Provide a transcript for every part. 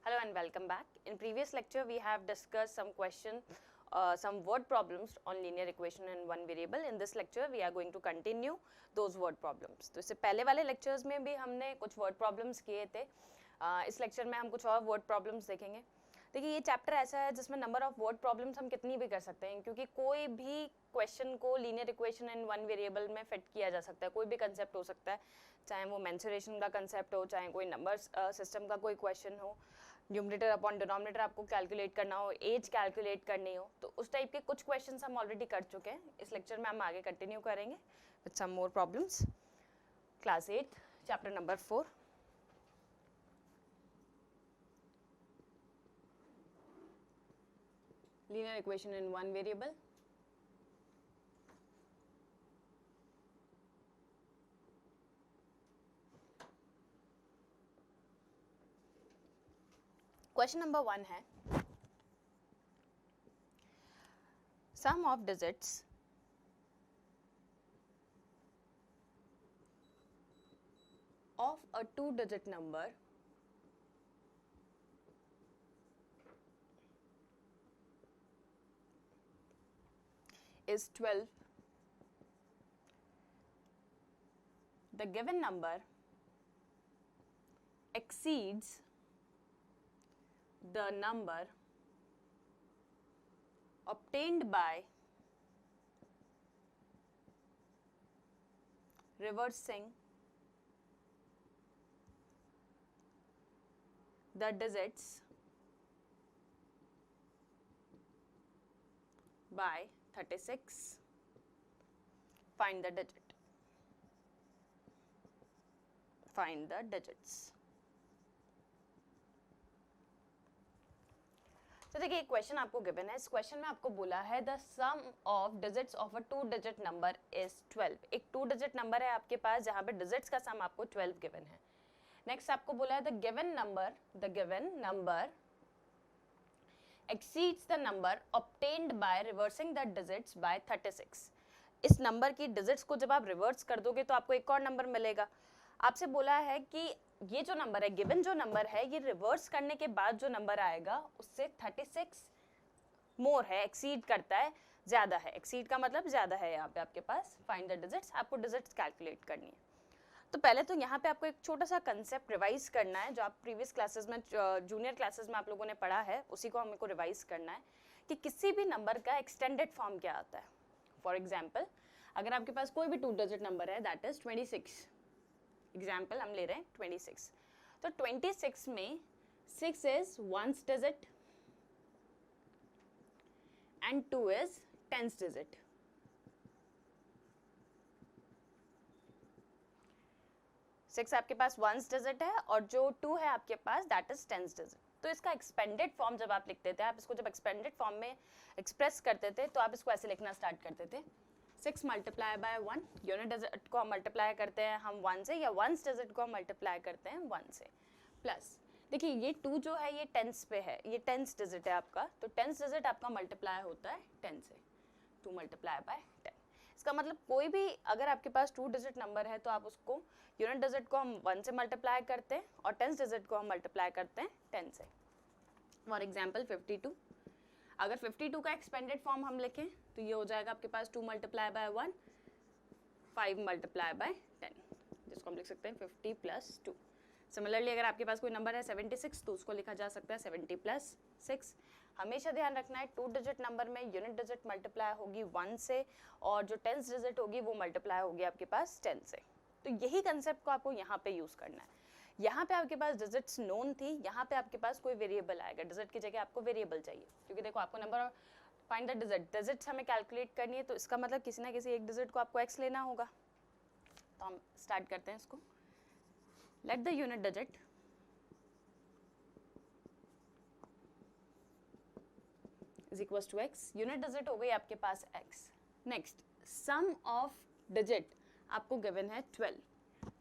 Hello and welcome back. In previous lecture, we have discussed some word problems on linear equation in one variable. In this lecture, we are going to continue those word problems. तो इससे पहले वाले lectures में भी हमने कुछ word problems किए थे. इस lecture में हम कुछ और word problems देखेंगे. देखिए ये चैप्टर ऐसा है जिसमें नंबर ऑफ वर्ड प्रॉब्लम्स हम कितनी भी कर सकते हैं, क्योंकि कोई भी क्वेश्चन को linear equation in one variable में फिट किया जा सकता है. कोई भी कंसेप्ट हो सकता है, चाहे वो मेंसुरेशन का कंसेप्ट हो, चाहे कोई नंबर सिस्टम का कोई क्वेश्चन हो, न्यूमरेटर अपॉन डिनोमिनेटर आपको कैलकुलेट करना हो, एज कैलकुलेट करनी हो, तो उस टाइप के कुछ क्वेश्चंस हम ऑलरेडी कर चुके हैं. इस लेक्चर में हम आगे कंटिन्यू करेंगे with some more problems. Class 8 chapter number 4. linear equation in one variable. Question number 1 है, sum of digits of a two-digit number is 12. The given number exceeds the number obtained by reversing the digits by 36. Find the digit. Find the digits. तो देखिए एक question आपको given है. इस question में आपको बोला है the sum of digits of a two digit number is 12. एक टू डिजिट नंबर है आपके पास जहां पे डिजिट्स का सम आपको 12 गिवन है. नेक्स्ट आपको बोला है the given number exceeds the number obtained by reversing the digits by 36. इस नंबर की डिजिट्स को जब आप रिवर्स कर दोगे तो आपको एक और नंबर मिलेगा. आपसे बोला है कि ये जो नंबर है, गिवन जो नंबर है, ये रिवर्स करने के बाद जो नंबर आएगा उससे 36 मोर है, एक्सीड करता है, ज्यादा है. एक्सीड का मतलब ज्यादा है. यहाँ पे आपके पास फाइंड द डिजिट्स, आपको डिजिट्स कैलकुलेट करनी है. तो पहले तो यहाँ पे आपको एक छोटा सा कंसेप्ट रिवाइज करना है जो आप प्रीवियस क्लासेस में, जूनियर क्लासेस में आप लोगों ने पढ़ा है, उसी को हमको रिवाइज करना है कि किसी भी नंबर का एक्सटेंडेड फॉर्म क्या आता है. फॉर एग्जाम्पल अगर आपके पास कोई भी टू डिजिट नंबर है, दैट इज 26. एग्जाम्पल हम ले रहे हैं 26. तो 26 में 6 is ones digit and 2 is tens digit. Six आपके पास वंस डिजिट है और जो 2 है आपके पास दैट इज टेंस डिजिट. तो इसका एक्सपेंडेड फॉर्म जब आप लिखते थे, आप इसको जब एक्सपेंडेड फॉर्म में एक्सप्रेस करते थे तो आप इसको ऐसे लिखना स्टार्ट करते थे, 6 मल्टीप्लाई बाय 1. यूनिट डिजिट को हम मल्टीप्लाई करते हैं हम 1 से, या वंस डिजिट को हम मल्टीप्लाई करते हैं 1 से. प्लस देखिए ये 2 जो है ये टेंस पे है, ये टेंस डिजिट है आपका, तो टेंस डिजिट आपका मल्टीप्लाई होता है 10 से. 2 मल्टीप्लाई बाय 10. इसका मतलब कोई भी अगर आपके पास टू डिजिट नंबर है तो आप उसको यूनिट डिजिट को हम 1 से मल्टीप्लाई करते हैं और टेंस डिजिट को हम मल्टीप्लाई करते हैं 10 से. For example 52. अगर 52 का एक्सपेंडेड फॉर्म हम लिखें तो ये हो जाएगा आपके पास 2 मल्टीप्लाई बाय 1, 5 मल्टीप्लाई बाय 10, जिसको हम लिख सकते हैं 50 प्लस 2. सिमिलरली अगर आपके पास कोई नंबर है 76 तो उसको लिखा जा सकता है 70 प्लस 6. हमेशा ध्यान रखना है टू डिजिट नंबर में यूनिट डिजिट मल्टीप्लाई होगी 1 से और जो टेंस डिजिट होगी वो मल्टीप्लाई होगी आपके पास 10 से. तो यही कंसेप्ट को आपको यहाँ पे यूज करना है. यहाँ पे आपके पास डिजिट्स नोन थी, यहाँ पे आपके पास कोई वेरिएबल आएगा, डिजिट की जगह आपको वेरिएबल चाहिए, क्योंकि देखो आपको नंबर फाइंड द डिजिट्स हमें कैलकुलेट करनी है, तो इसका मतलब किसी ना किसी एक डिजिट को आपको x लेना होगा. तो हम स्टार्ट करते हैं इसको. Let the unit digit is equals to x. Unit digit हो गई आपके पास x. Next sum of digit आपको गिवन है 12.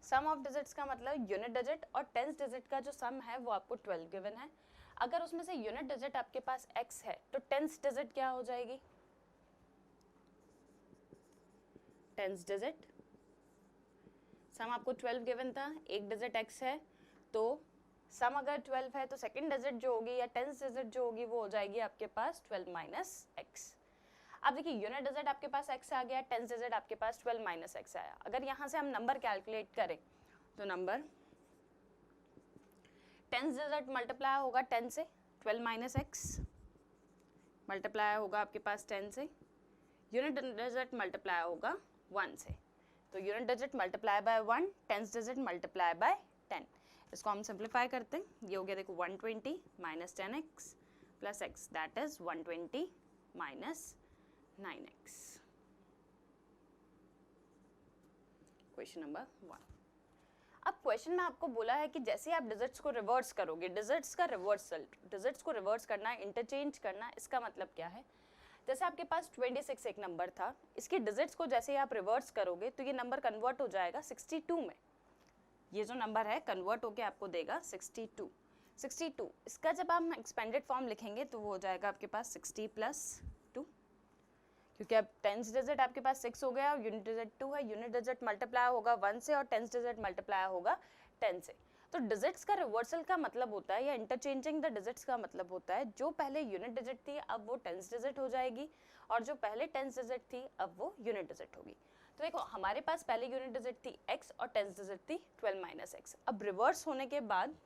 सम ऑफ डिजिट्स का मतलब यूनिट डिजिट और टेंस डिजिट का जो सम है वो आपको 12 गिवन है. अगर उसमें से यूनिट डिजिट आपके पास x है तो टेंस डिजिट क्या हो जाएगी, टेंस डिजिट. सम आपको 12 गिवन था, एक डिजिट x है तो सम अगर 12 है तो सेकंड डिजिट जो होगी या टेंथ डिजिट जो होगी वो हो जाएगी आपके पास 12 माइनस एक्स। अब देखिए यूनिट डिजिट आपके पास x आ गया, टेंथ डिजिट आपके पास 12 माइनस एक्स आया। अगर यहाँ से हम नंबर कैलकुलेट करें तो नंबर टेंथ डिजिट मल्टीप्लाई होगा 10 से, 12 माइनस एक्स मल्टीप्लाई होगा आपके पास 10 से, यूनिट डिजिट मल्टीप्लाई होगा 1 से, तो unit digit multiply by 1, tenth digit multiply by 10। इसको हम सिंप्लीफाई करते हैं, ये हो गया देखो 120 minus 10x plus x, that is 120 minus 9x। Question number 1। अब क्वेश्चन में आपको बोला है कि जैसे आप डिजिट्स को रिवर्स करोगे, डिजिट्स का रिवर्सल, डिजिट्स को रिवर्स करना, इंटरचेंज करना, इसका मतलब क्या है? जैसे आपके पास 26 एक नंबर था, इसके डिजिट्स को जैसे ही आप रिवर्स करोगे तो ये नंबर कन्वर्ट हो जाएगा 62 में। ये जो नंबर है कन्वर्ट होके आपको देगा 62। 62 इसका जब हम एक्सपेंडेड फॉर्म लिखेंगे तो वो हो जाएगा आपके पास 60 प्लस 2, क्योंकि अब टेंथ डिजिट आपके पास 6 हो गया और यूनिट डिजिट 2 है, यूनिट डिजिट मल्टीप्लाई होगा 1 से और टेंथ डिजिट मल्टीप्लाई होगा 10 से। तो डिजिट्स का रिवर्सल का मतलब होता है या इंटरचेंजिंग द डिजिट्स का मतलब होता है जो पहले यूनिट डिजिट थी अब वो टेंथ डिजिट हो जाएगी और जो पहले टेंथ डिजिट थी अब वो यूनिट डिजिट होगी। तो देखो हमारे पास पहले यूनिट डिजिट थी x और टेंथ डिजिट थी 12 माइनस एक्स। अब रिवर्स होने के बाद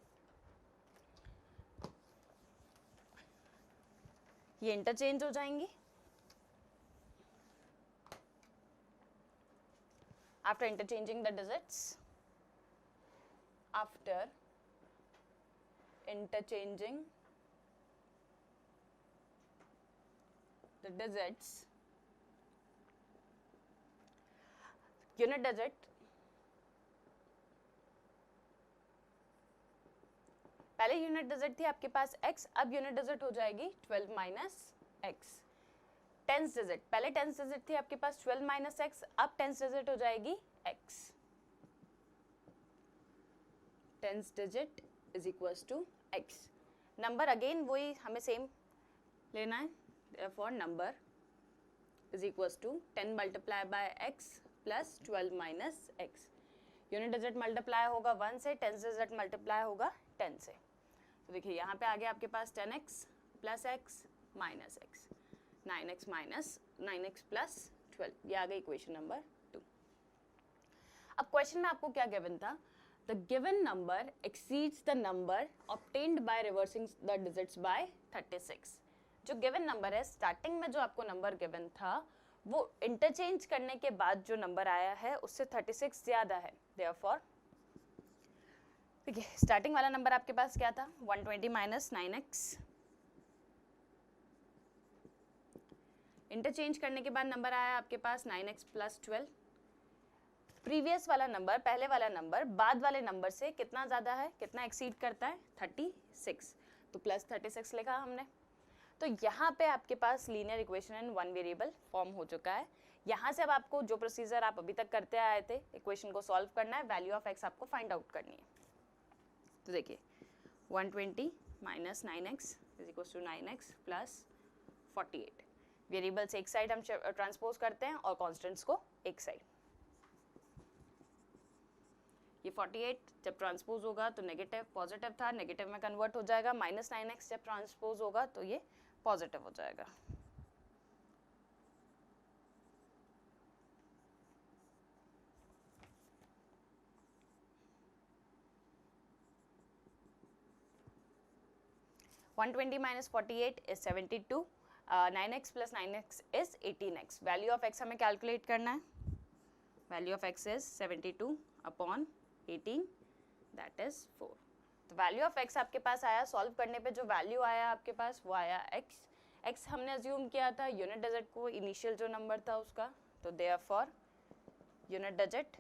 ये इंटरचेंज हो जाएंगी। After interchanging the digits, after interchanging the digits, unit digit पहले यूनिट डिजिट थी आपके पास x, अब यूनिट डिजिट हो जाएगी 12 माइनस एक्स। टेंथ डिजिट पहले टेंथ डिजिट थी आपके पास 12 माइनस एक्स, अब टेंथ डिजिट हो जाएगी x। Tenth digit is equals to x। Number again वही हमें सेम लेना है, therefore number is equals to 10 multiply by x plus 12 minus x. Unit digit multiply होगा 1 से, टेंथ डिजिट मल्टीप्लाई होगा 10 से। तो देखिए यहाँ पे आ गया आपके पास 10x plus x minus x, 9x minus 9x plus 12, ये आ गई इक्वेशन नंबर 2। अब क्वेश्चन में आपको क्या गिवन था? The given number exceeds the number obtained by reversing the digits by 36। जो given number है, स्टार्टिंग में जो आपको नंबर given था वो इंटरचेंज करने के बाद जो नंबर आया है उससे 36 ज्यादा है। Therefore, देखिए स्टार्टिंग वाला नंबर आपके पास क्या था? 120 माइनस 9x। इंटरचेंज करने के बाद नंबर आया आपके पास 9x प्लस 12। प्रीवियस वाला नंबर, पहले वाला नंबर बाद वाले नंबर से कितना ज़्यादा है, कितना एक्सीड करता है? 36, तो प्लस 36 लिखा हमने। तो यहाँ पे आपके पास linear equation in one variable form हो चुका है। यहाँ से अब आपको जो प्रोसीजर आप अभी तक करते आए थे, इक्वेशन को सॉल्व करना है, वैल्यू ऑफ एक्स आपको फाइंड आउट करनी है। तो देखिए 120 minus 9x is equal to 9x plus 48। Variables एक साइड हम ट्रांसपोज करते हैं और कॉन्स्टेंट्स को एक साइड। ये 48 जब ट्रांसपोज होगा तो नेगेटिव, पॉजिटिव था, नेगेटिव में कन्वर्ट हो जाएगा। माइनस 9x जब ट्रांसपोज होगा तो ये पॉजिटिव हो जाएगा। One 120 minus 48 is 72, 9x plus 9x is 18x। Value of x हमें कैलकुलेट करना है। Value of x is 72 upon 18, that is 4। तो वैल्यू ऑफ x आपके पास आया, सॉल्व करने पे जो वैल्यू आया आपके पास वो आया x हमने अज्यूम किया था यूनिट डिजिट को, इनिशियल जो नंबर था उसका, तो therefore unit digit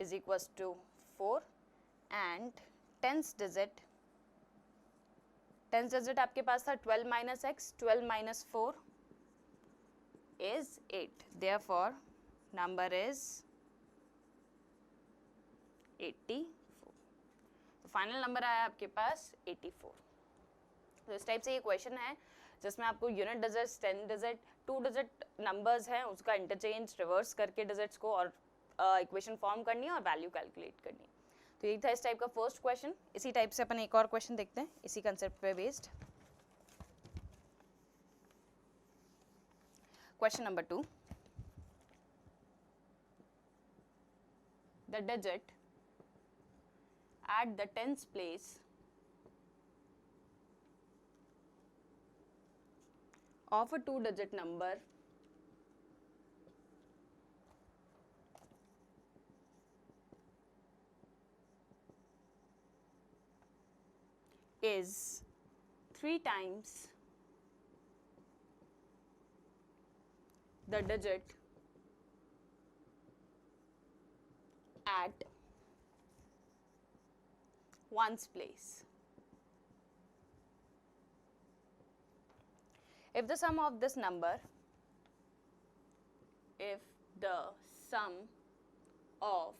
is equals to 4 and tenth digit आपके पास था 12 minus x, 12 minus 4 is 8, therefore number is 84। तो फाइनल नंबर आया आपके पास 84। तो इस टाइप से ये क्वेश्चन है जिसमें आपको unit digits, 10 digit, 2 digit numbers हैं उसका इंटरचेंज रिवर्स करके डिजिट्स को और इक्वेशन फॉर्म करनी है और वैल्यू कैलकुलेट करनी है। तो ये था इस टाइप का फर्स्ट क्वेश्चन। इसी टाइप से अपन एक और क्वेश्चन देखते हैं इसी कंसेप्ट पे based. Question number 2, the digit at the tens place of a 2-digit number is 3 times the digit at ones place. If the sum of this number, if the sum of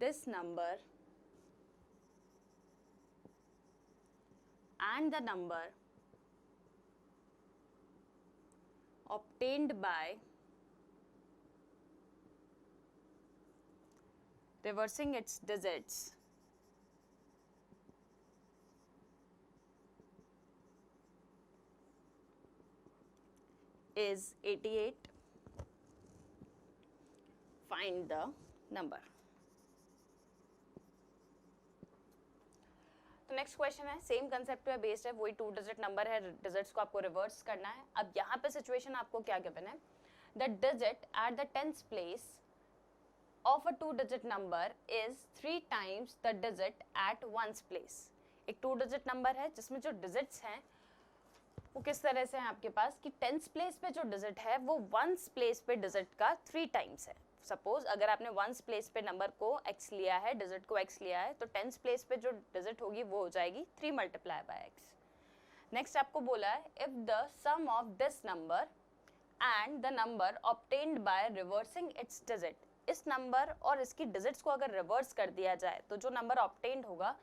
this number and the number obtained by reversing its digits is 88, find the number. तो next question है same concept पे based है, वही 2 digit number है, digits को आपको reverse करना है। अब यहाँ पे सिचुएशन आपको क्या गिवन है, the digit at the tenth place of a 2 digit number is 3 times the digit at once place. एक 2 डिजिट नंबर है जिसमें जो डिजिट्स हैं वो किस तरह से है आपके पास कि टेंथ प्लेस पे जो डिजिट है वो वंस प्लेस पे डिजिट का 3 टाइम्स है। सपोज अगर आपने वंस प्लेस पे नंबर को x लिया है, डिजिट को x लिया है, तो टेंथ प्लेस पे जो डिजिट होगी वो हो जाएगी 3 मल्टीप्लाई बाय x। नेक्स्ट आपको बोला है if the sum of this number and the number obtained by reversing its digit, इस नंबर और इसकी डिजिट्स को अगर रिवर्स कर दिया जाए तो जो नंबर ऑब्टेन्ड होगा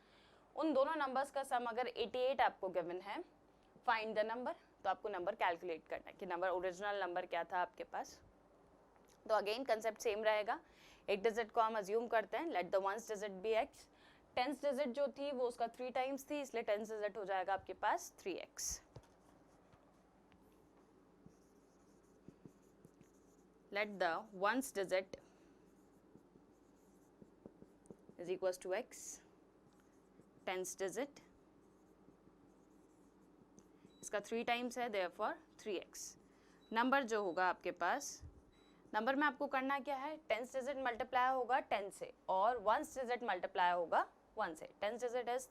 उन दोनों नंबर्स का सम अगर 88 आपको गिवन है, फाइंड द नंबर। तो आपको नंबर कैलकुलेट करना है कि नंबर ओरिजिनल नंबर क्या था आपके पास। तो अगेन कंसेप्ट सेम रहेगा, एक डिजिट को हम अज्यूम करते हैं, let the once digit be x, tenth digit जो थी वो उसका 3 टाइम्स थी, इसलिए टेंथ डिजिट हो जाएगा आपके पास 3x। Let the once digit is equals to x, tenth digit इसका 3 टाइम्स है, देयरफॉर 3x। नंबर जो होगा आपके पास, नंबर में आपको करना क्या है, टेंथ डिजिट मल्टीप्लाई होगा 10 से और वंस डिजिट मल्टीप्लाई होगा 1 से। Tenth digit is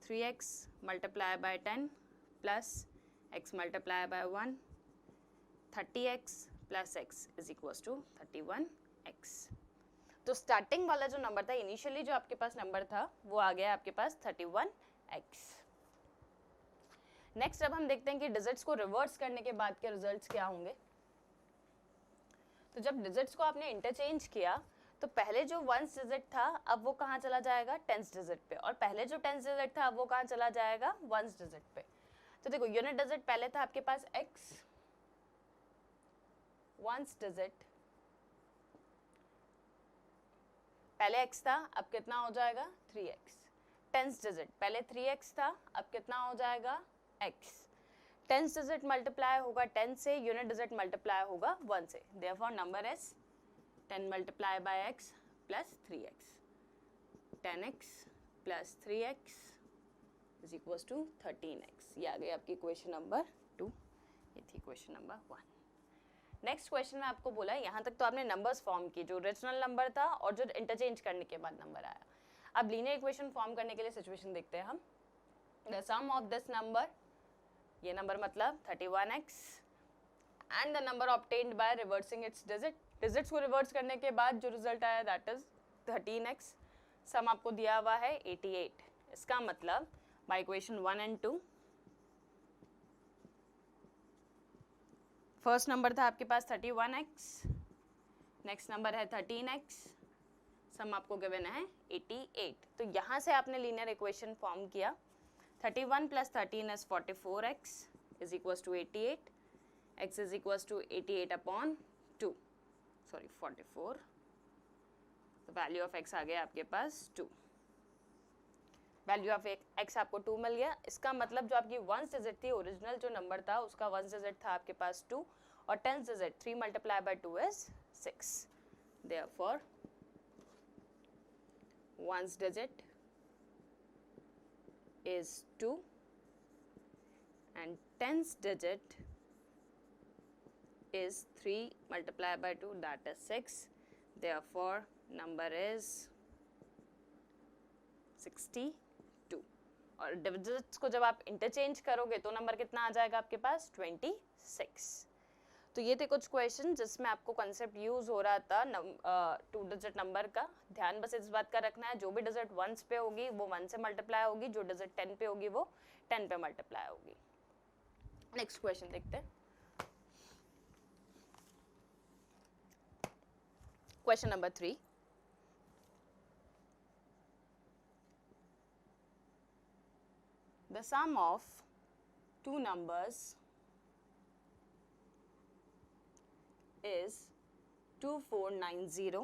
3x multiply by 10 plus x multiply by 1, 30x plus x is equals to 31x। तो स्टार्टिंग वाला जो नंबर था, इनिशियली जो आपके पास नंबर था वो आ गया आपके पास 31x। नेक्स्ट अब हम देखते हैं कि डिजिट्स को रिवर्स करने के बाद के रिजल्ट्स क्या होंगे। तो जब डिजिट्स को आपने इंटरचेंज किया तो पहले जो वंस डिजिट था अब वो कहाँ चला जाएगा, टेंथ डिजिट पे, और पहले जो टेंथ डिजिट था अब वो कहाँ चला जाएगा, वंस डिजिट पे। तो देखो यूनिट डिजिट पहले था आपके पास x, वंस डिजिट पहले x था, अब कितना हो जाएगा 3x। टेंथ डिजिट पहले 3x था, अब कितना हो जाएगा x। टेंथ डिजिट मल्टीप्लाई होगा 10 से, यूनिट डिजिट मल्टीप्लाई होगा 1 से, therefore number is 10 multiply by x plus 3x। 10x plus 3x is equals to 13x। ये आ गई आपकी क्वेश्चन नंबर 2, ये थी क्वेश्चन नंबर 1। नेक्स्ट क्वेश्चन में आपको बोला यहाँ तक तो आपने नंबर्स फॉर्म की, जो ओरिजिनल नंबर था और जो इंटरचेंज करने के बाद नंबर आया। अब लीनियर इक्वेशन फॉर्म करने के लिए सिचुएशन देखते हैं हम। The sum of this number, ये नंबर मतलब 31x, and the number obtained by reversing its digit, digits को रिवर्स करने के बाद जो रिजल्ट आया दैट इज 13x। सम आपको दिया हुआ है 88। इसका मतलब by equation 1 and 2, first number था आपके पास 31x, नेक्स्ट नंबर है 13x, सम आपको गिवन है 88। तो यहाँ से आपने लीनियर इक्वेशन फॉर्म किया, 31 plus 13 is 44x is equals to 88, x is equals to 88 upon 2, sorry 44 value of x आ गया आपके पास 2. वैल्यू ऑफ x आपको 2 मिल गया. इसका मतलब जो आपकी वंस डिजिट थी, ओरिजिनल जो नंबर था उसका वंस डिजिट था आपके पास 2 और tens digit 3 multiply by 2 is 6. Therefore ones digit is 2 and tens digit is 3 multiplied by 2, that is 6. Therefore number is 62. और डिजिट्स को जब आप इंटरचेंज करोगे तो नंबर कितना आ जाएगा आपके पास 26. तो ये थे कुछ क्वेश्चन जिसमें आपको कॉन्सेप्ट यूज हो रहा था 2 डिजिट नंबर का. ध्यान बस इस बात का रखना है, जो भी डिजिट 1 पे होगी वो 1 से मल्टीप्लाई होगी, जो डिजिट 10 पे होगी वो 10 पे मल्टीप्लाई होगी. नेक्स्ट क्वेश्चन देखते हैं. Question number 3. The sum of two numbers is 2490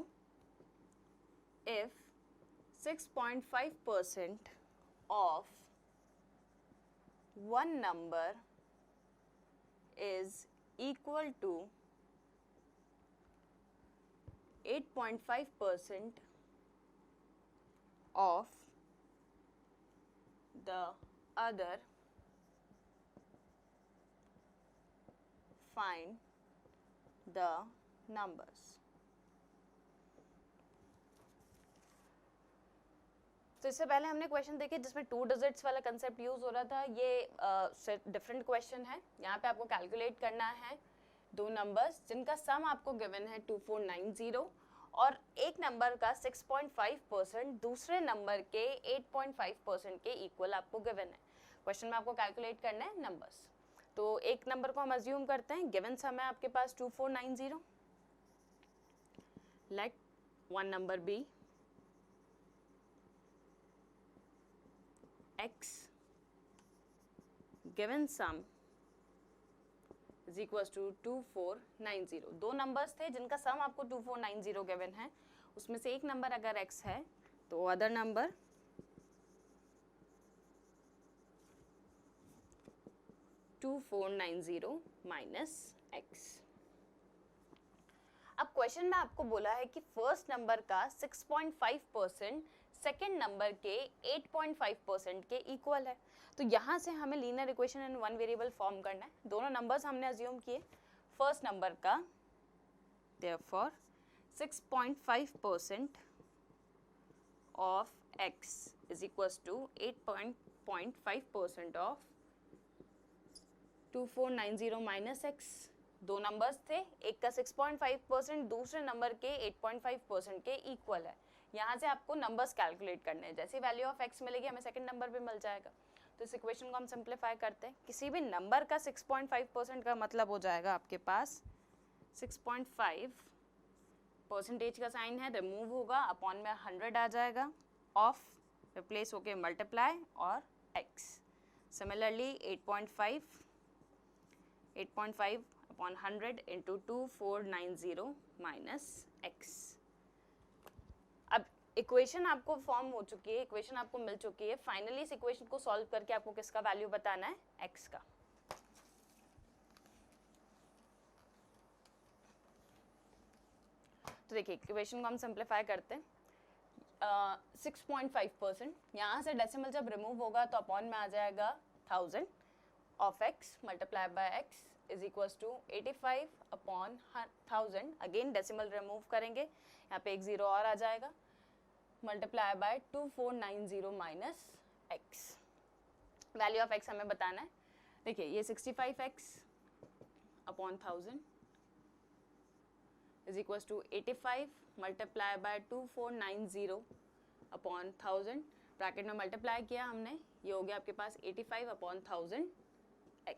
if 6.5% of one number is equal to 8.5% of the other. Find the numbers. तो इससे पहले हमने क्वेश्चन देखे जिसमें 2 डिजिट्स वाला कंसेप्ट यूज हो रहा था. ये डिफरेंट क्वेश्चन है. यहाँ पे आपको कैलकुलेट करना है दो नंबर्स जिनका सम आपको गिवन है 2490 और एक नंबर का 6.5% दूसरे नंबर के 8.5% के इक्वल आपको गिवन है. क्वेश्चन में आपको कैलकुलेट करना है नंबर्स. तो एक नंबर को हम अज्यूम करते हैं. गिवन सम है आपके पास 2490. Let one number be x. Given sum is equal to 2490. दो नंबर्स थे जिनका सम आपको 2490 गिवन है. उसमें से एक नंबर अगर x है तो अदर नंबर 2490 माइनस x. अब क्वेश्चन में आपको बोला है कि फर्स्ट नंबर का 6.5% सेकेंड नंबर के 8.5% के इक्वल है. तो यहाँ से हमें linear equation in one variable form करना है. दोनों नंबर्स हमने अज्यूम किए. फर्स्ट नंबर का therefore 6.5% of x is equal to 8.5% of 2490 minus x. दो नंबर्स थे, एक का 6.5% दूसरे नंबर के 8.5% के इक्वल है. यहाँ से आपको नंबर्स कैलकुलेट करने हैं. जैसे वैल्यू ऑफ x मिलेगी हमें सेकंड नंबर भी मिल जाएगा. तो इस इक्वेशन को हम सिंप्लीफाई करते हैं. किसी भी नंबर का 6.5% का मतलब हो जाएगा आपके पास 6.5 परसेंटेज का साइन है, रिमूव होगा, अपॉन में 100 आ जाएगा, ऑफ रिप्लेस होके मल्टीप्लाई और x. Similarly 8.5 upon 100 into 2490 minus x. अब इक्वेशन आपको फॉर्म हो चुकी है, इक्वेशन आपको मिल चुकी है. फाइनली इस इक्वेशन को सॉल्व करके आपको किसका वैल्यू बताना है? x का. तो देखिए इक्वेशन को हम सिंप्लीफाई करते हैं. 6.5%, यहाँ से डेसिमल जब रिमूव होगा तो अपॉन में आ जाएगा 1000 of x multiply by x is equal to 85 upon 1000. Again decimal remove करेंगे, यहाँ पे एक जीरो और आ जाएगा, multiply by 2490 minus x. Value of x हमें बताना है. देखिए ये 65x upon 1000 is equal to 85 multiply by 2490 upon 1000. Bracket में मल्टीप्लाई किया हमने, ये हो गया आपके पास 85 अपॉन 1000 x.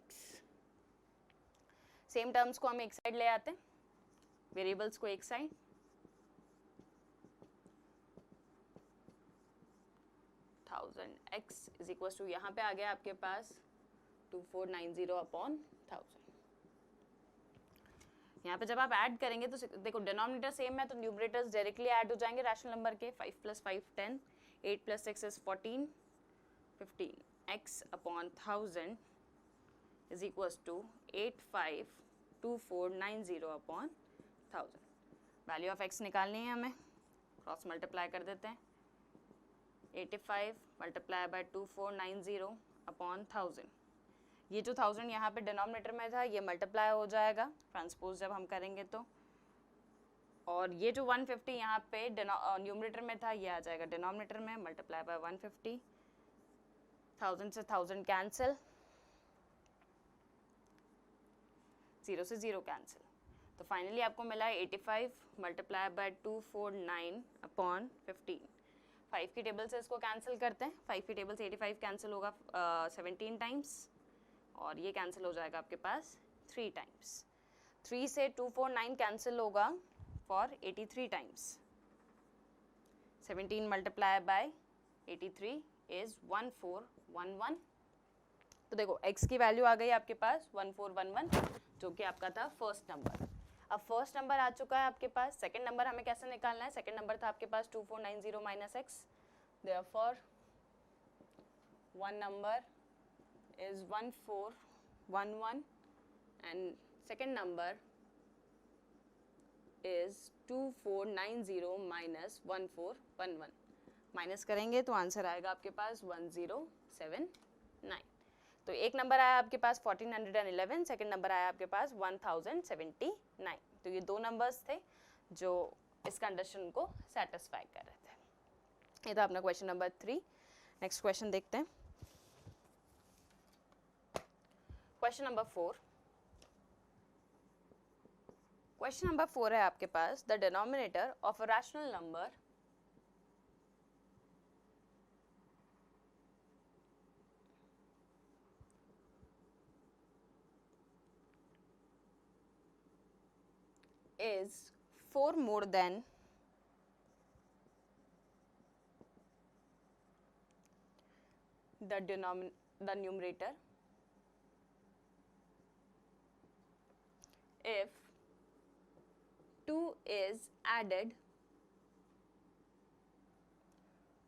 सेम टर्म्स को हम एक साइड ले आते हैं, वेरिएबल्स को एक side. x is equal to यहाँ पे आ गया आपके पास 2490 अपॉन 1000. यहाँ पे जब आप ऐड करेंगे तो देखो डिनोमिनेटर सेम है तो न्यूमरेटर्स डायरेक्टली ऐड हो जाएंगे रैशनल नंबर के. 5 + 5 10, 8 + 6 is 14, 15. x upon 1000 is equals to 852490 upon 1000. Value of x निकालनी है हमें, क्रॉस मल्टीप्लाई कर देते हैं. 85 मल्टीप्लाई बाय 2490 अपॉन 1000. ये जो 1000 यहाँ पे डिनोमिनेटर में था ये मल्टीप्लाई हो जाएगा ट्रांसपोज जब हम करेंगे तो, और ये जो 150 यहाँ पे न्यूमरेटर में था ये आ जाएगा डिनोमिनेटर में, मल्टीप्लाई बाय 150. 1000 से 1000 कैंसिल, 0 से 0 कैंसिल. तो फाइनली आपको मिला है 85 मल्टीप्लाई बाय 249 अपॉन 15. 5 की टेबल से इसको कैंसिल करते हैं. 5 की टेबल से 85 कैंसिल होगा 17 टाइम्स, और ये कैंसिल हो जाएगा आपके पास 3 टाइम्स. 3 से 249 कैंसिल होगा for 83 times. 17 multiply by 83 is 1411. तो देखो x की वैल्यू आ गई आपके पास 1411, जो कि आपका था फर्स्ट नंबर. अब फर्स्ट नंबर आ चुका है आपके पास. सेकंड नंबर हमें कैसे निकालना है? सेकंड नंबर था आपके पास 2490 minus x. Therefore one number is 1411 and second number is 2490 minus 1411. Minus करेंगे तो आंसर आएगा आपके पास 1079. तो एक नंबर आया आपके पास 1411, सेकंड नंबर आया आपके पास 1079. तो ये दो नंबर्स थे जो इस कंडीशन को सेटिस्फाई कर रहे थे. ये था अपना क्वेश्चन नंबर 3. नेक्स्ट क्वेश्चन देखते हैं. Question number 4. क्वेश्चन नंबर 4 है आपके पास, the denominator of a rational number is 4 more than the numerator if 2 is added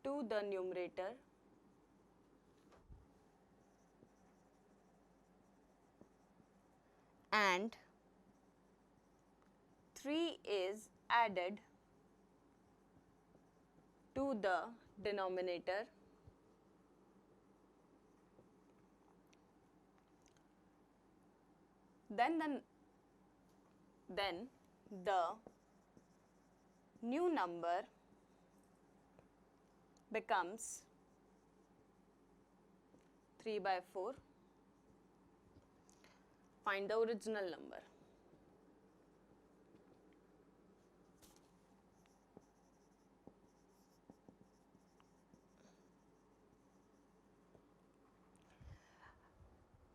to the numerator and 3 is added to the denominator, then the new number becomes 3/4. Find the original number.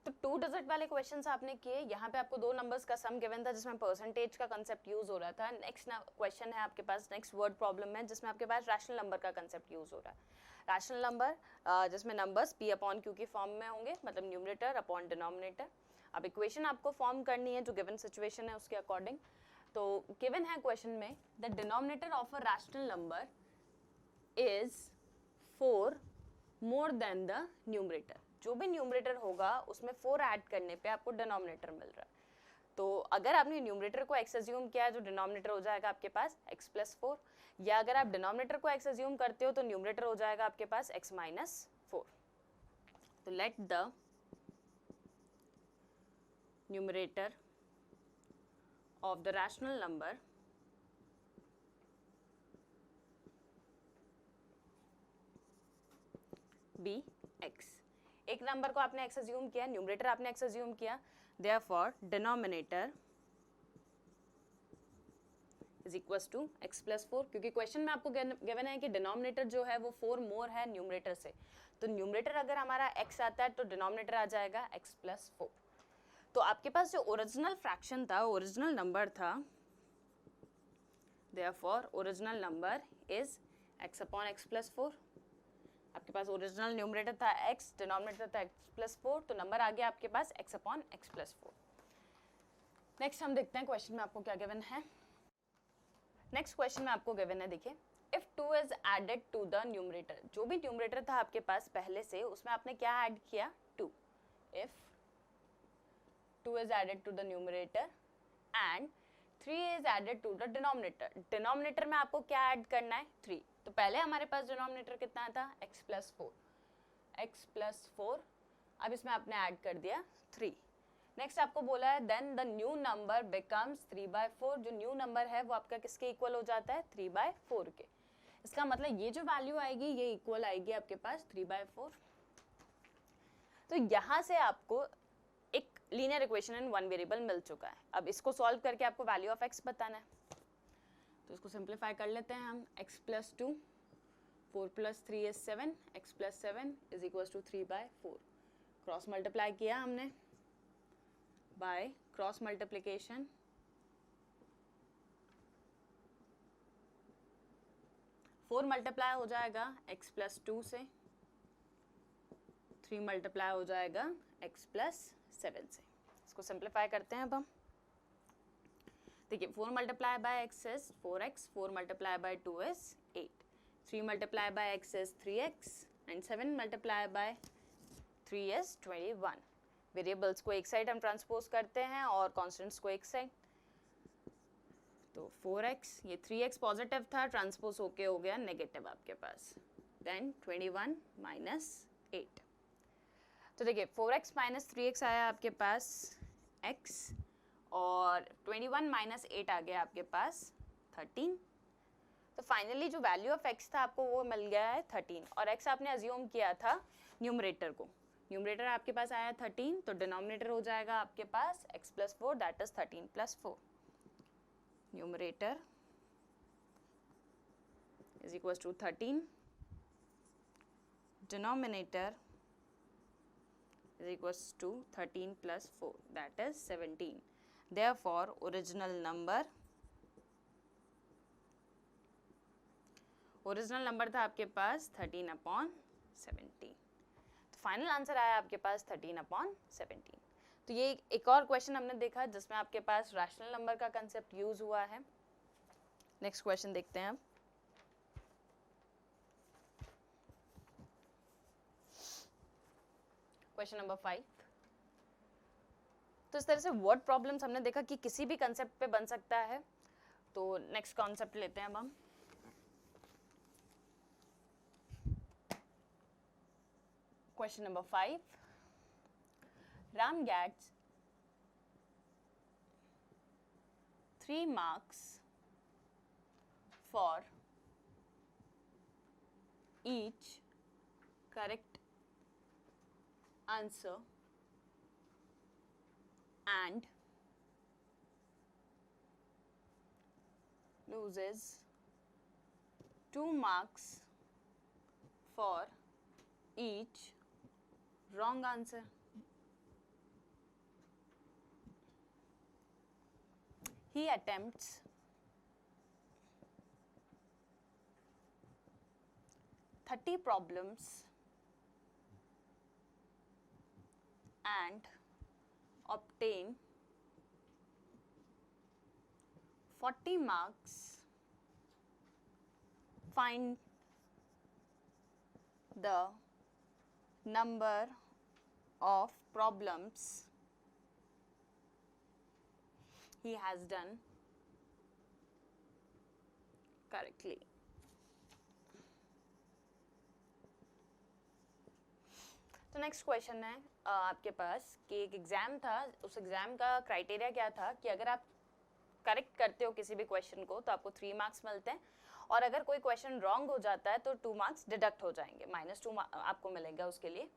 तो 2 digit वाले questions आपने किए. यहाँ पे आपको दो numbers का सम given था जिसमें परसेंटेज का कंसेप्ट यूज हो रहा था. नेक्स्ट क्वेश्चन है आपके पास, नेक्स्ट वर्ड प्रॉब्लम है जिसमें आपके पास रैशनल नंबर का कंसेप्ट यूज हो रहा है. रैशनल नंबर जिसमें नंबर्स p अपॉन q की फॉर्म में होंगे, मतलब न्यूमरेटर अपॉन डिनोमिनेटर. अब इक्वेशन आपको फॉर्म करनी है जो गिवन सिचुएशन है उसके अकॉर्डिंग. तो गिवन है क्वेश्चन में, the denominator of a rational number is 4 more than the numerator. जो भी न्यूमरेटर होगा उसमें 4 ऐड करने पे आपको डिनोमिनेटर मिल रहा है. तो अगर आपने न्यूमरेटर को x अज्यूम किया है, जो डिनोमिनेटर हो जाएगा आपके पास x + 4, या अगर आप डिनोमिनेटर को x अज्यूम करते हो तो न्यूमरेटर हो जाएगा आपके पास x - 4. तो let the numerator of the rational number be x. एक नंबर को आपने x अज्यूम किया, न्यूमरेटर आपने x अज्यूम किया, therefore denominator is equals to x + 4. क्योंकि क्वेश्चन में आपको गिवन है कि डिनोमिनेटर जो है वो 4 मोर है न्यूमरेटर से. तो न्यूमरेटर अगर हमारा x आता है तो डिनोमिनेटर आ जाएगा x + 4. तो आपके पास जो ओरिजिनल फ्रैक्शन था, ओरिजिनल नंबर था, therefore original number is x upon x + 4. आपके पास ओरिजिनल न्यूमरेटर था x, डिनोमिनेटर था x + 4, तो नंबर आ गया आपके पास x अपॉन x + 4. नेक्स्ट हम देखते हैं क्वेश्चन में आपको क्या गिवन है। नेक्स्ट क्वेश्चन में आपको गिवन है, देखिए, if 2 is added to the numerator, जो भी न्यूमरेटर था आपके पास पहले से उसमें आपने क्या ऐड किया, 2। If 2 is added to the numerator and 3 is added to the denominator, denominator में आपको क्या ऐड करना है, 3। तो पहले हमारे पास डिनोमिनेटर कितना था, x plus 4, x plus 4, अब इसमें आपने ऐड कर दिया 3। नेक्स्ट आपको बोला है then the new number becomes 3/4, जो न्यू नंबर है वो आपका किसके इक्वल हो जाता है, 3/4 के। इसका मतलब ये जो वैल्यू आएगी ये इक्वल आएगी आपके पास 3/4। तो यहाँ से आपको एक linear equation in one variable मिल चुका है। अब इसको सॉल्व करके आपको वैल्यू ऑफ x बताना है, तो इसको सिंप्लीफाई कर लेते हैं हम। x plus 2, 4 plus 3 is 7, x plus 7 is equals to 3/4। Cross multiply किया हमने बाय क्रॉस मल्टीप्लिकेशन, 4 मल्टीप्लाई हो जाएगा x plus 2 से, 3 मल्टीप्लाई हो जाएगा x plus 7 से। इसको सिंप्लीफाई करते हैं अब हम। देखिए 4 multiply by x is 4x, 4 multiply by 2 is 8, 3 multiply by x is 3x and 7 multiply by 3 is 21। Variables को एक साइड हम ट्रांसपोज करते हैं और कॉन्स्टेंट्स को एक साइड। तो 4x, ये 3x पॉजिटिव था, ट्रांसपोज होके हो गया नेगेटिव आपके पास, देन 21 माइनस 8। तो देखिए 4x माइनस 3x आया आपके पास x, और 21 माइनस 8 आ गया आपके पास 13। तो फाइनली जो वैल्यू ऑफ x था आपको वो मिल गया है 13, और x आपने अज्यूम किया था न्यूमरेटर को। न्यूमरेटर आपके पास आया 13, तो डिनोमिनेटर हो जाएगा आपके पास x plus 4, that is 13 plus 4। Numerator is equal to 13, denominator is equals to 13 plus 4, that is 17. Therefore, original number था आपके पास 13/17। तो फाइनल आंसर आया आपके पास 13/17। तो ये एक और क्वेश्चन हमने देखा जिसमें आपके पास रैशनल नंबर का कंसेप्ट यूज हुआ है। नेक्स्ट क्वेश्चन देखते हैं अब। Question number 5। तो इस तरह से वर्ड प्रॉब्लम्स हमने देखा कि किसी भी कंसेप्ट पे बन सकता है। तो नेक्स्ट कॉन्सेप्ट लेते हैं अब हम। Question number 5, Ram gets 3 marks for each correct answer and loses 2 marks for each wrong answer. He attempts 30 problems and obtain 40 marks. Find the number of problems he has done correctly. तो next question है आपके पास कि एक exam था, उस exam का criteria क्या था कि अगर आप करेक्ट करते हो किसी भी क्वेश्चन को तो आपको 3 मार्क्स मिलते हैं, और अगर कोई क्वेश्चन रॉन्ग हो जाता है तो 2 मार्क्स डिडक्ट हो जाएंगे, -2 आपको मिलेगा उसके लिए।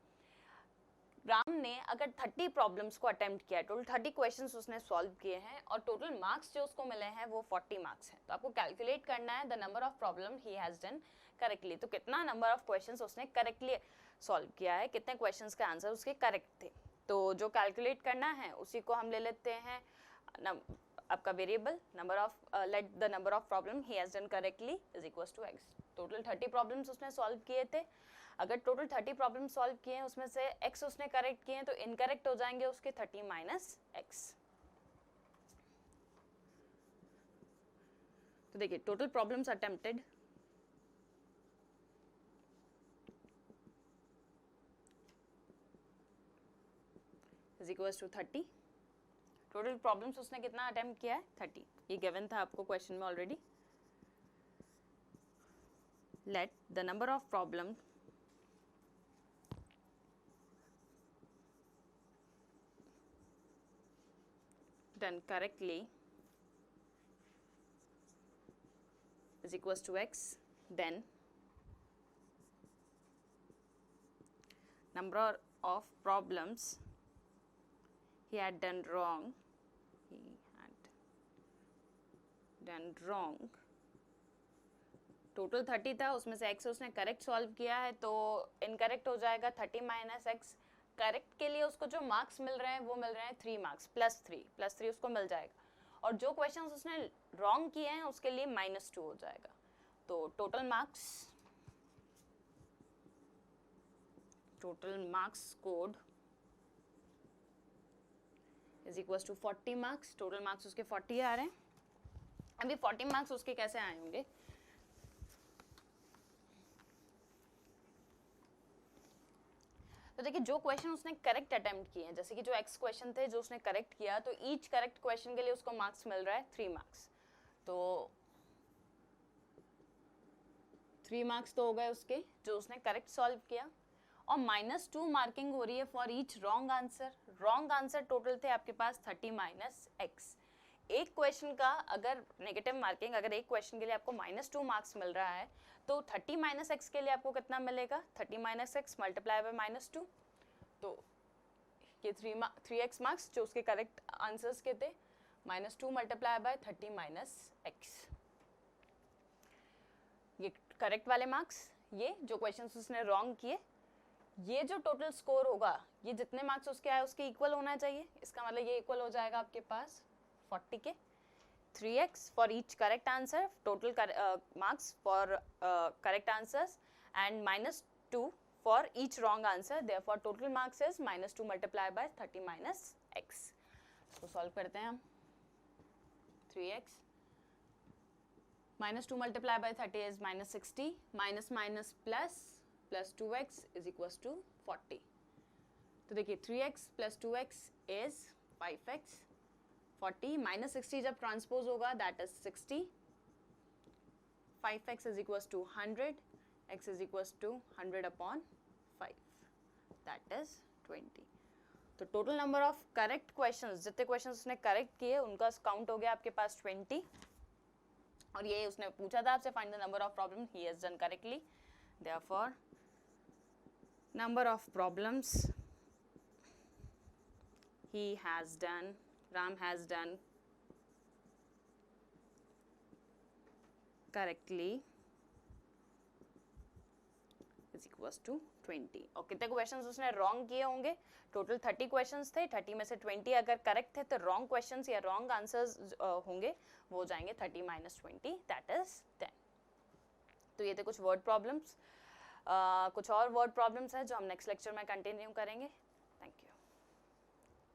राम ने अगर 30 प्रॉब्लम्स को अटेम्प्ट किया, टोटल 30 क्वेश्चंस उसने सॉल्व किए हैं और टोटल मार्क्स जो उसको मिले हैं वो 40 मार्क्स हैं। तो आपको कैलकुलेट करना है the number of problem he has done correctly. तो कितना नंबर ऑफ क्वेश्चंस उसने करेक्टली सॉल्व किया है, कितने क्वेश्चंस के आंसर उसके करेक्ट थे। तो जो कैलकुलेट करना है उसी को हम ले लेते हैं आपका variable number of, let the number of problem he has done correctly is equal to x। Total 30 problems उसने सॉल्व किए थे, अगर टोटल 30 प्रॉब्लम सॉल्व किए हैं उसमें से x उसने करेक्ट किए हैं तो इनकरेक्ट हो जाएंगे उसके 30 माइनस x। तो देखिए total problems attempted is equals to 30. Total problems उसने कितना अटेम्प्ट किया है 30. ये गिवन था आपको क्वेश्चन में already. Late the number of problem done correctly is equals to x, then number of problems he had done wrong, total 30 था, उसमें से x उसने करेक्ट सॉल्व किया है तो इनकरेक्ट हो जाएगा 30 माइनस एक्स. करेक्ट के लिए उसको जो मार्क्स मिल रहे हैं वो मिल रहे हैं 3 मार्क्स प्लस 3 उसको मिल जाएगा. और जो क्वेश्चंस उसने रॉन्ग किए हैं उसके लिए -2 हो जाएगा. तो total marks scored is equals to 40 marks. Total marks उसके 40 आ रहे हैं. अभी 40 मार्क्स उसके कैसे आए होंगे, तो देखिए जो क्वेश्चन उसने करेक्ट अटेम्प्ट किए हैं, जैसे कि जो एक्स क्वेश्चन थे जो उसने करेक्ट किया, तो ईच करेक्ट क्वेश्चन के लिए उसको मार्क्स मिल रहा है 3 मार्क्स. तो 3 मार्क्स तो हो गए उसके जो उसने करेक्ट सॉल्व किया. और -2 मार्किंग हो रही है for each wrong answer. Wrong answer total थे आपके पास 30 माइनस एक्स. एक क्वेश्चन का अगर नेगेटिव मार्किंग, अगर एक क्वेश्चन के लिए आपको -2 मार्क्स मिल रहा है तो 30 माइनस एक्स के लिए आपको कितना मिलेगा, 30 माइनस एक्स मल्टीप्लाई बाय -2. तो ये 3x मार्क्स जो उसके करेक्ट आंसर्स के थे, -2 मल्टीप्लाई बाय 30 माइनस एक्स. ये करेक्ट वाले मार्क्स, ये जो क्वेश्चंस उसने रॉन्ग किए, ये जो टोटल स्कोर होगा, ये जितने मार्क्स उसके आए उसके इक्वल होना चाहिए. इसका मतलब ये इक्वल हो जाएगा आपके पास 40 के. 3x for each correct answer, total marks for correct answers, and -2 for each wrong answer. Therefore total marks is -2 multiplied by 30 minus x. इसको सॉल्व करते हैं हम. 3x -2 multiplied by 30 is -60, minus plus 2x is equals to 40. तो देखिए 3x plus 2x is 5x. 40 -60 जब transpose होगा that is 60. 5x is equals to 100, x is equals to 100 upon 5, that is 20. तो total number of correct questions, जितने questions उसने correct किए उनका count हो गया आपके पास 20. और ये उसने पूछा था आपसे find the number of problem he has done correctly. Therefore number of problems he has done, Ram has done correctly is equals to 20. और कितने क्वेश्चंस उसने रॉन्ग किए होंगे, टोटल 30 क्वेश्चंस थे, 30 में से 20 अगर करेक्ट थे तो रॉन्ग क्वेश्चंस या रॉन्ग आंसर्स होंगे वो हो जाएंगे 30 माइनस 20 दैट इज 10. तो ये थे कुछ वर्ड प्रॉब्लम्स. कुछ और वर्ड प्रॉब्लम्स हैं जो हम नेक्स्ट लेक्चर में कंटिन्यू करेंगे.